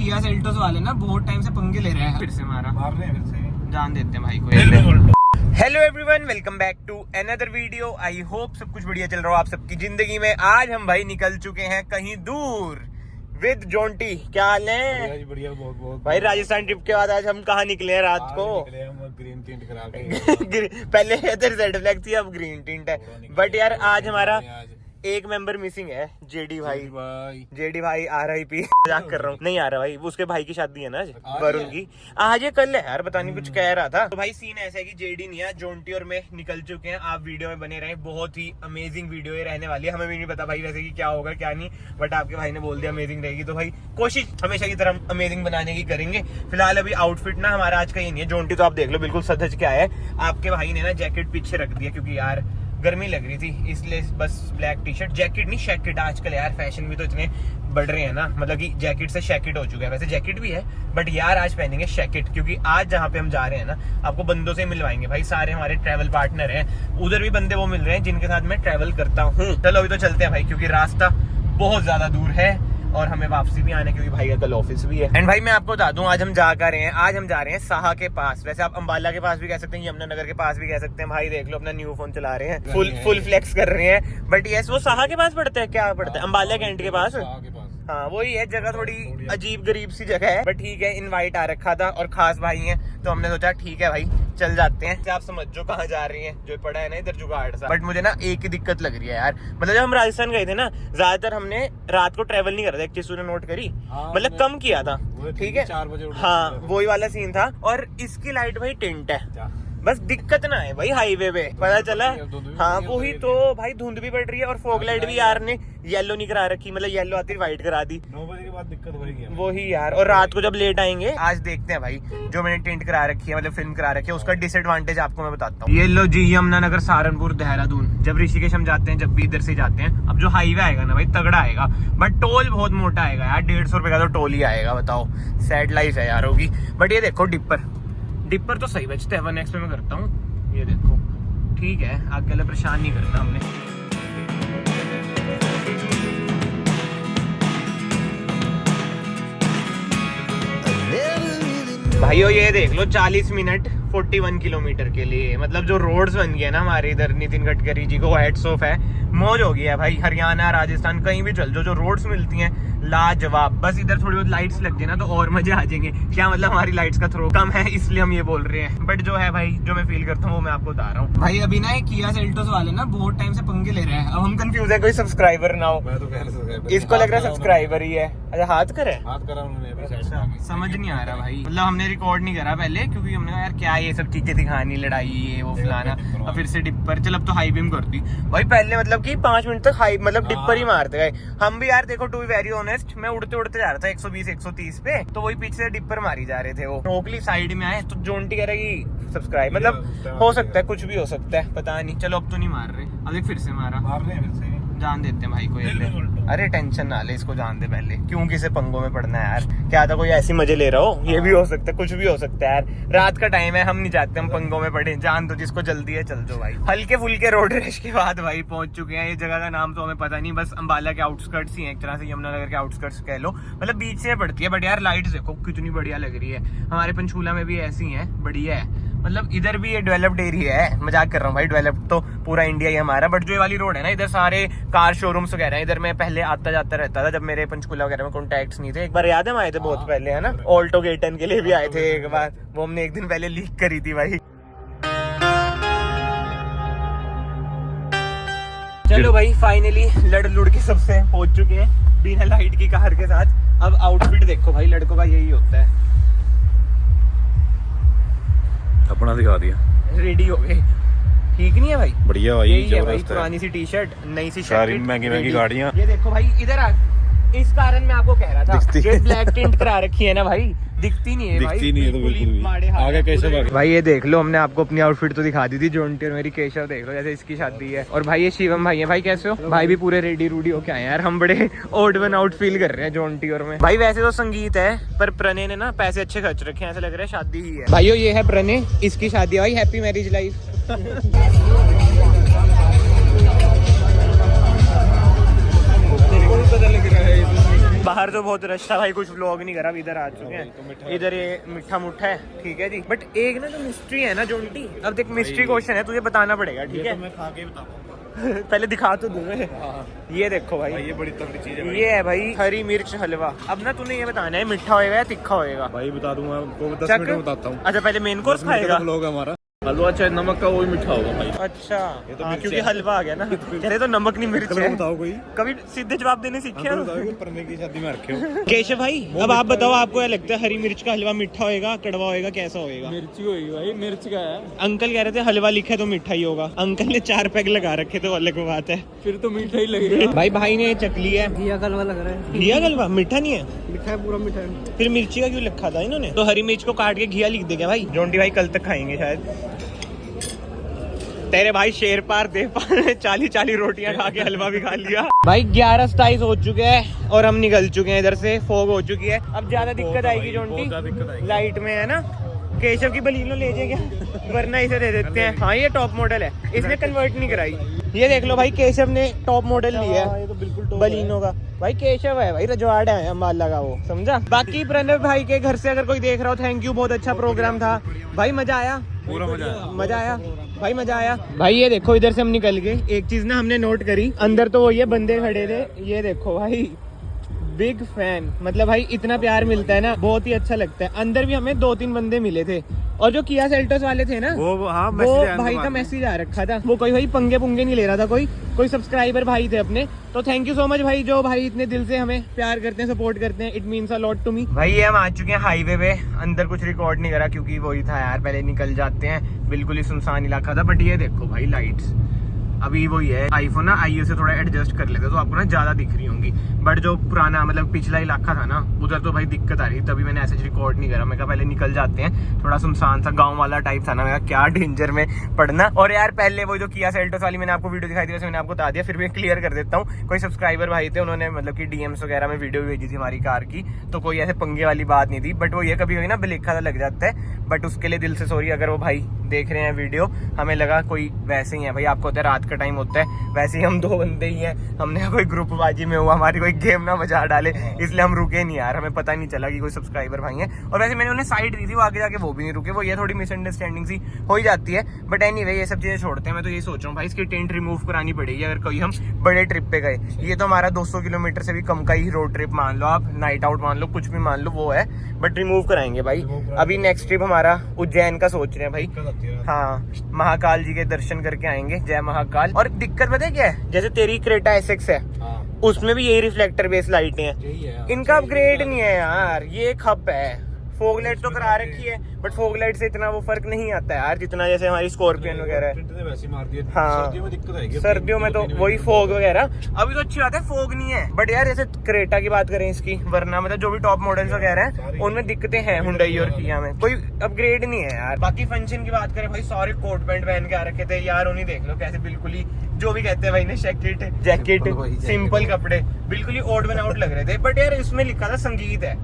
Kia Seltos वाले ना बहुत टाइम से पंगे ले रहे हैं, फिर से मार रहे हैं, फिर से जान देते हैं भाई को। Hello everyone, welcome back to another video. I hope सब कुछ बढ़िया चल रहा हो आप सबकी जिंदगी में। आज हम भाई निकल चुके हैं कहीं दूर विद जोंटी। क्या हाल है? बढ़िया, बहुत बहुत भाई राजस्थान ट्रिप के बाद आज हम कहाँ निकले हैं रात को? ग्रीन टिंट करा के पहले इधर रेड फ्लैग थी, अब ग्रीन टिंट है। बट यार आज हमारा एक मेंबर मिसिंग है, जेडी भाई RIP। मजाक कर रहा हूँ, नहीं आ रहा भाई, उसके भाई की शादी है ना आज वरुण की। आज ये कल है यार, पता नहीं कुछ कह रहा था। तो भाई सीन ऐसा है कि जेडी नहीं है, जोंटी और मैं निकल चुके हैं। आप वीडियो में बने रहे, बहुत ही अमेजिंग वीडियो ये रहने वाली है। हमें भी नहीं पता भाई वैसे कि क्या होगा क्या नहीं, बट आपके भाई ने बोल दिया अमेजिंग रहेगी, तो भाई कोशिश हमेशा की तरह अमेजिंग बनाने की करेंगे। फिलहाल अभी आउटफिट ना हमारा आज का ही नहीं है। जोंटी तो आप देख लो बिल्कुल सधज के आया है। आपके भाई ने ना जैकेट पीछे रख दिया क्योंकि यार गर्मी लग रही थी, इसलिए बस ब्लैक टी शर्ट, जैकेट नहीं शैकेट। आजकल यार फैशन भी तो इतने बढ़ रहे हैं ना, मतलब कि जैकेट से शैकेट हो चुका है। वैसे जैकेट भी है बट यार आज पहनेंगे शैकेट, क्योंकि आज जहाँ पे हम जा रहे हैं ना आपको बंदों से मिलवाएंगे भाई। सारे हमारे ट्रैवल पार्टनर हैं, उधर भी बंदे वो मिल रहे हैं जिनके साथ मैं ट्रैवल करता हूँ। चलो अभी तो चलते हैं भाई, क्योंकि रास्ता बहुत ज्यादा दूर है और हमें वापसी भी आने, क्योंकि भाई का कल ऑफिस भी है। एंड भाई मैं आपको बता दूं आज हम जा कर रहे हैं, आज हम जा रहे हैं साहा के पास। वैसे आप अंबाला के पास भी कह सकते हैं, यमुनानगर के पास भी कह सकते हैं। भाई देख लो अपना न्यू फोन चला रहे हैं, फुल फ्लेक्स कर रहे हैं। बट यस वो साहा के पास पड़ता है, क्या पड़ता है? अंबाला कैंट के पास। हाँ वही है, जगह थोड़ी अजीब गरीब सी जगह है, बट ठीक है। इनवाइट आ रखा था और खास भाई हैं तो हमने सोचा ठीक है भाई चल जाते हैं। आप समझ जो कहाँ जा रही हैं, जो पड़ा है ना इधर जुगाड़ सा। बट मुझे ना एक ही दिक्कत लग रही है यार, मतलब जब हम राजस्थान गए थे ना ज्यादातर हमने रात को ट्रेवल नहीं करा था। एक चीज तूने नोट करी, मतलब कम किया था, ठीक है। 4 बजे हाँ वही वाला सीन था। और इसकी लाइट भाई टिंट है, बस दिक्कत ना है भाई हाईवे पे, पता चला। हाँ वही तो भाई, धुंध भी पड़ रही है और फॉग लाइट भी यार ने येलो नहीं करा रखी, मतलब येलो आती व्हाइट करा दी। 9 बजे के बाद दिक्कत होगी वही यार। और रात को जब लेट आएंगे, आज देखते हैं भाई जो मैंने टेंट करा रखी है, मतलब फिल्म करा रखी है, उसका डिसएडवांटेज आपको मैं बताता हूँ। ये लो जी, यमुनानगर, सहारनपुर, देहरादून। जब ऋषिकेश हम जाते हैं, जब भी इधर से जाते हैं, अब जो हाईवे आएगा ना भाई तगड़ा आएगा, बट टोल बहुत मोटा आएगा यार। 150 रुपए का तो टोल ही आएगा, बताओ। सैड लाइफ है यार होगी। बट ये देखो डिपर तो सही बचते हैं। 1x पे मैं करता हूँ, ये देखो ठीक है। आगे वाला परेशान नहीं करना हमने। भाइयों ये देख लो 40 मिनट 41 किलोमीटर के लिए, मतलब जो रोड्स बन गए ना हमारे इधर, नितिन गडकरी जी को हैट्स ऑफ है। मौज हो गया है भाई। हरियाणा, राजस्थान कहीं भी चल जो रोड्स मिलती हैं लाजवाब। बस इधर थोड़ी बहुत लाइट्स लग जाए ना तो और मजे आ जाएंगे। क्या मतलब हमारी लाइट्स का थ्रो कम है इसलिए हम ये बोल रहे हैं, बट जो है भाई जो मैं फील करता हूँ वो मैं आपको बता रहा हूँ। भाई अभी ना किया सेल्टोस वाले ना बहुत टाइम से पंगे ले रहे हैं। अब हम कंफ्यूज है, कोई सब्सक्राइबर ना हो। मैं तो कह रहा इसको लग रहा है सब्सक्राइबर ही है। अच्छा हाथ करा उन्होंने अभी। अच्छा समझ नहीं आ रहा भाई, मतलब हमने रिकॉर्ड नहीं करा पहले, क्योंकि हमने कहा यार क्या ये सब चीजें दिखानी, लड़ाई ये वो फलाना। और फिर से डिपर, चल अब तो हाई बीम करती भाई। पहले मतलब कि 5 मिनट तक हाई मतलब डिपर ही मारते गए हम भी यार। देखो टू बी वेरी ऑनेस्ट, मैं उड़ते उड़ते जा रहा था 120-130 पे, तो वही पीछे से डिपर मारी जा रहे थे। वो रोकली साइड में आए तो जोंटी कह रही सब्सक्राइब, मतलब हो सकता है कुछ भी हो सकता है, पता नहीं। चलो अब तो नहीं मार रहे, अब एक फिर से मार रहे हैं, फिर से जान देते हैं भाई को ये। अरे टेंशन ना ले, इसको जान दे पहले, क्यों किसे पंगों में पड़ना है यार। क्या था कोई ऐसी मजे ले रहा हो, ये भी हो सकता है, कुछ भी हो सकता है यार। रात का टाइम है, हम नहीं चाहते हम पंगों में पड़े। जान दो, जिसको जल्दी है चल दो भाई। हल्के फुल्के रोड रश के बाद भाई पहुंच चुके हैं। ये जगह का नाम तो हमें पता नहीं, बस अंबाला के आउटस्कर्ट्स ही है एक तरह से, यमुनानगर के आउटस्कर्ट्स कह लो, मतलब बीच से पड़ती है। बट यार लाइट्स देखो कितनी बढ़िया लग रही है। हमारे पंचकूला में भी ऐसी है, बढ़िया है। मतलब इधर भी ये डेवलप्ड एरिया है, मजाक कर रहा हूँ भाई, डेवलप्ड तो पूरा इंडिया ही हमारा। बट जो ये वाली रोड है ना, इधर सारे कार शोरूम्स वगैरह हैं। इधर मैं पहले आता जाता रहता था जब मेरे पंचकूला वगैरह में कॉन्टैक्ट्स नहीं थे। एक बार याद है हम आए थे बहुत पहले, है ना, ऑल्टो गेटन के लिए भी आए थे एक बार। वो हमने एक दिन पहले लीक करी थी भाई। चलो भाई फाइनली लड़ लुड़ के सबसे पहुंच चुके हैं बिना लाइट की कार के साथ। अब आउटफिट देखो भाई, लड़कों का यही होता है, अपना दिखा दिया, रेडी हो गए। ठीक नहीं है भाई? बढ़िया भाई, यही है भाई, पुरानी सी टी शर्ट, नई सी सारी शर्ट, महंगी गाड़ियां। ये देखो भाई इधर आ, इस कारण मैं आपको कह रहा था ये ब्लैक टिंट करा रखी है ना भाई, दिखती नहीं है भाई, दिखती नहीं है तो बिल्कुल भी। आगे कैसे भाई ये देख लो, हमने आपको अपनी आउटफिट तो दिखा दी थी। जोंटी और मेरी केशव देख लो, जैसे इसकी शादी है। और भाई ये शिवम भाई है। भाई कैसे हो? भाई भी पूरे रेडी रूडी हो के आए यार। हम बड़े ओड वन आउट फील कर रहे हैं जोंटी और मैं। भाई वैसे तो संगीत है, पर प्रणय ने ना पैसे अच्छे खर्च रखे हैं, ऐसा लग रहा है शादी ही है। भाइयों ये है प्रणय, इसकी शादी है भाई। Happy marriage life. बाहर तो बहुत रश था भाई, कुछ व्लॉग नहीं करा, इधर आ चुके हैं। इधर ये मीठा मुठा है, ठीक है जी। बट एक ना जो मिस्ट्री है ना जोंटी, अब देख मिस्ट्री क्वेश्चन है, तुझे बताना पड़ेगा, ठीक है? मैं खा के बताऊंगा। पहले दिखा तो दूं मैं। ये देखो भाई, ये बड़ी तगड़ी चीज है। ये है भाई हरी मिर्च हलवा। अब ना तूने ये बताना है मीठा होएगा या तीखा होएगा। भाई बता दूंगा आपको, 10 चक। मिनट में बताता हूँ। अच्छा पहले मेन कोर्स खाएगा। लोग हमारा हलवा चाहे नमक का, वो भी मीठा होगा भाई। अच्छा तो हाँ, मिर्च क्योंकि है। हलवा आ गया ना। कह रहे तो नमक नहीं मिर्च चलो है। बताओ कोई। कभी सीधे जवाब देने सीखे हो? परने की शादी में रखे हो। केशव भाई अब आप बताओ, आपको क्या लगता है हरी मिर्च का हलवा मीठा होएगा, कड़वा होएगा, कैसा होएगा? मिर्ची होगी भाई, मिर्च का है। अंकल कह रहे थे हलवा लिखा है तो मीठा ही होगा। अंकल ने 4 पैक लगा रखे तो अलग बात है। फिर तो मीठा ही लगेगा भाई ने चकली है, घिया का हलवा लग रहा है। घिया हलवा मीठा नहीं है, मिठा है, पूरा मिठा है। फिर मिर्ची का क्यों लिखा था इन्होंने? तो हरी मिर्च को काट के घिया लिख देगा भाई। जोंटी भाई कल तक खाएंगे शायद। तेरे भाई शेर पार दे पार 40 रोटियां खा के हलवा भी खा लिया। भाई 11:27 हो चुके हैं और हम निकल चुके हैं इधर से, फॉग हो चुकी है। अब ज्यादा दिक्कत आएगी जोंटी, लाइट में है ना। केशव की बलीनो ले जाए क्या, वरना इसे दे देते हैं। हाँ ये टॉप मॉडल है, इसने कन्वर्ट नहीं कराई। ये देख लो भाई, केशव ने टॉप मॉडल लिया है तो बिल्कुल बलीनो का। भाई केशव है भाई, रजवाड़ा है अम्बाला का, वो समझा। बाकी प्रणव भाई के घर से अगर कोई देख रहा हो, थैंक यू, बहुत अच्छा प्रोग्राम था भाई, मजा आया, पूरा मजा आया भाई, मजा आया भाई। ये देखो इधर से हम निकल गए, एक चीज ना हमने नोट करी, अंदर तो वो ये बंदे खड़े थे, ये देखो भाई, बिग फैन। मतलब भाई इतना प्यार मिलता है ना, बहुत ही अच्छा लगता है। अंदर भी हमें 2-3 बंदे मिले थे, और जो किया सेल्टोस वाले थे ना, वो भाई का मैसेज आ रखा था। वो कोई भाई पंगे पुंगे नहीं ले रहा था, कोई सब्सक्राइबर भाई थे अपने। तो थैंक यू सो मच भाई, जो भाई इतने दिल से हमें प्यार करते हैं, सपोर्ट करते हैं, it means a lot to me. भाई ये हम आ चुके हैं हाईवे पे, अंदर कुछ रिकॉर्ड नहीं करा क्योंकि वही था यार, पहले निकल जाते हैं, बिल्कुल ही सुनसान इलाका था। बट ये देखो भाई लाइट्स, अभी वही है, आईफोन ना आईओ से थोड़ा एडजस्ट कर लेते तो आपको ना ज्यादा दिख रही होंगी। बट जो पुराना मतलब पिछला इलाका था ना, उधर तो भाई दिक्कत आ रही, तभी मैंने ऐसे रिकॉर्ड नहीं करा। मैं कहा पहले निकल जाते हैं, थोड़ा सुनसान सा गांव वाला टाइप था ना, मैं क्या डेंजर में पड़ना। और यार पहले वो जो किया सेल्टोस वाली मैंने आपको वीडियो दिखाई थी, वैसे मैंने आपको बता दिया, फिर भी क्लियर कर देता हूँ। कोई सब्सक्राइबर भाई थे, उन्होंने मतलब कि डीएम्स वगैरह में वीडियो भेजी थी हमारी कार की, तो कोई ऐसे पंगे वाली बात नहीं थी। बट वो ये कभी कभी ना ब्लेखा सा लग जाता है, बट उसके लिए दिल से सॉरी अगर वो भाई देख रहे हैं वीडियो। हमें लगा कोई वैसे ही है भाई, आपको होता है रात का टाइम होता है, वैसे ही हम 2 बंदे ही हैं, हमने कोई ग्रुपबाजी में हुआ, हमारी कोई गेम ना बजा डाले, इसलिए हम रुके नहीं यार, हमें पता नहीं चला कि कोई सब्सक्राइबर भाई है। और वैसे मैंने उन्हें साइड दी थी, वो आगे जाके वो भी नहीं रुके, वो ये थोड़ी मिसअंडरस्टैंडिंग सी हो ही जाती है। बट एनीवे ये सब चीजें छोड़ते हैं, मैं तो यही सोच रहा हूँ भाई, इसकी टेंट रिमूव करानी पड़ेगी अगर कोई हम बड़े ट्रिप पे गए। ये तो हमारा 200 किलोमीटर से भी कम का ही रोड ट्रिप मान लो आप, नाइट आउट मान लो, कुछ भी मान लो, वो है। बट रिमूव कराएंगे भाई। अभी नेक्स्ट ट्रिप हमारा उज्जैन का सोच रहे हैं भाई। हाँ, महाकाल जी के दर्शन करके आएंगे, जय महाकाल। और दिक्कत पता है क्या है, जैसे तेरी क्रेटा एसएक्स है, उसमें भी यही रिफ्लेक्टर बेस लाइटें हैं, इनका अपग्रेड नहीं है यार, ये खप है। फोग लाइट तो करा रखी है, बट फोग लाइट से इतना वो फर्क नहीं आता है यार, जितना जैसे हमारी स्कॉर्पियन वगैरह है। हाँ सर्दियों में दिक्कत आएगी, सर्दियों में तो वही फोग वगैरह। अभी तो अच्छी बात है फोग नहीं है, बट यार जैसे क्रेटा की बात करें इसकी, वरना मतलब जो भी टॉप मॉडल्स वगैरह हैं उनमें दिक्कतें हैं, हुंडई और किया में कोई अपग्रेड नहीं है यार। बाकी फंक्शन की बात करें भाई, सारे कोट पैंट पहन के आ रखे थे यार, उन्हें देख लो कैसे बिल्कुल ही जो भी कहते हैं भाई ने, जैकेट सिंपल कपड़े, बिल्कुल ही ओड बन आउट लग रहे थे। बट यार इसमें लिखा था संगीत है,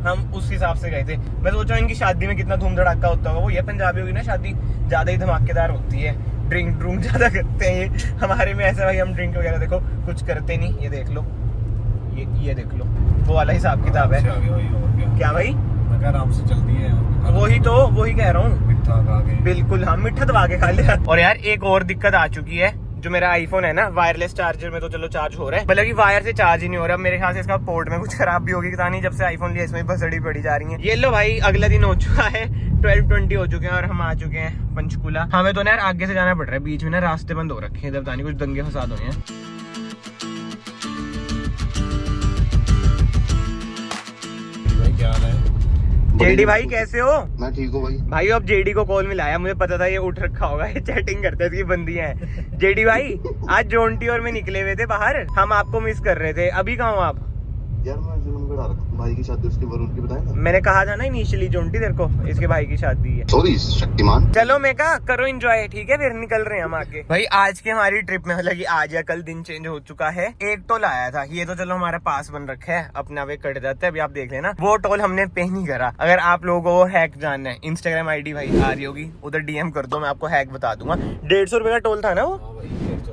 हम उस हिसाब से गए थे। मैं सोचा इनकी शादी में कितना धूम धड़ाका होता होगा, वो ये पंजाबी होगी ना शादी, ज्यादा ही धमाकेदार होती है, ड्रिंक ज्यादा करते हैं ये। हमारे में ऐसा भाई हम ड्रिंक वगैरह देखो कुछ करते नहीं, ये देख लो, ये देख लो, वो वाला हिसाब किताब है। क्या भाई आराम से चलती है, वही कह रहा हूँ, मिठा खा के, बिल्कुल हाँ मिठा दबा के खा लिया। और यार एक और दिक्कत आ चुकी है, जो मेरा आईफोन है ना, वायरलेस चार्जर में तो चलो चार्ज हो रहा है, मतलब कि वायर से चार्ज ही नहीं हो रहा। मेरे ख्याल से इसका पोर्ट में कुछ खराब भी होगी, पता नहीं, जब से आईफोन लिया इसमें भसड़ी पड़ी जा रही है। ये लो भाई अगला दिन हो चुका है, 12:20 हो चुके हैं और हम आ चुके हैं पंचकूला। हमें तो ना यार आगे से जाना पड़ रहा है, बीच में ना रास्ते बंद हो रखे हैं, इधर पता नहीं कुछ दंगे फसाद हुए हैं। क्या हाल है? जेडी भाई कैसे हो? मैं ठीक हूँ भाई अब जेडी को कॉल मिलाया, मुझे पता था ये उठ रखा होगा, ये चैटिंग करते हैं, इसकी बंदियां हैं। जेडी भाई आज जोंटी और मैं निकले हुए थे बाहर, हम आपको मिस कर रहे थे। अभी कहाँ हो आप? यार मैं जुम्मन रखा भाई की शादी, उसके वरुण की बताया ना, मैंने कहा था ना इनिशियली जोंटी तेरे को, इसके भाई की शादी है। सॉरी शक्तिमान। चलो मैं कहा करो एंजॉय, ठीक है फिर निकल रहे हैं हम आगे। भाई आज की हमारी ट्रिप में मतलब कि आज या कल दिन चेंज हो चुका है। एक टोल आया था, ये तो चलो हमारा पास बन रखा है, अपना वे कट जाता है, अभी आप देख लेना। वो टोल हमने पे नहीं करा। अगर आप लोगों को वो हैक जानना है, इंस्टाग्राम आईडी भाई आ रही होगी, उधर डीएम कर दो, मैं आपको हैक बता दूंगा। 150 रुपए का टोल था ना वो,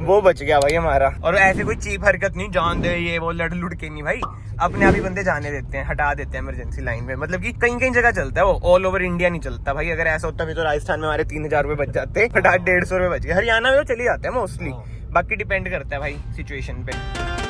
वो बच गया भाई हमारा। और ऐसे कोई चीप हरकत नहीं, जान दे ये वो लड़ लुड़ के नहीं भाई, अपने आप ही बंदे जाने देते हैं, हटा देते हैं इमरजेंसी लाइन में। मतलब कि कहीं कहीं जगह चलता है वो, ऑल ओवर इंडिया नहीं चलता भाई। अगर ऐसा होता भी तो राजस्थान में हमारे 3000 रुपए बच जाते, हटा 150 रुपए बच गए। हरियाणा में तो चले जाते हैं मोस्टली, बाकी डिपेंड करता है भाई सिचुएशन पे।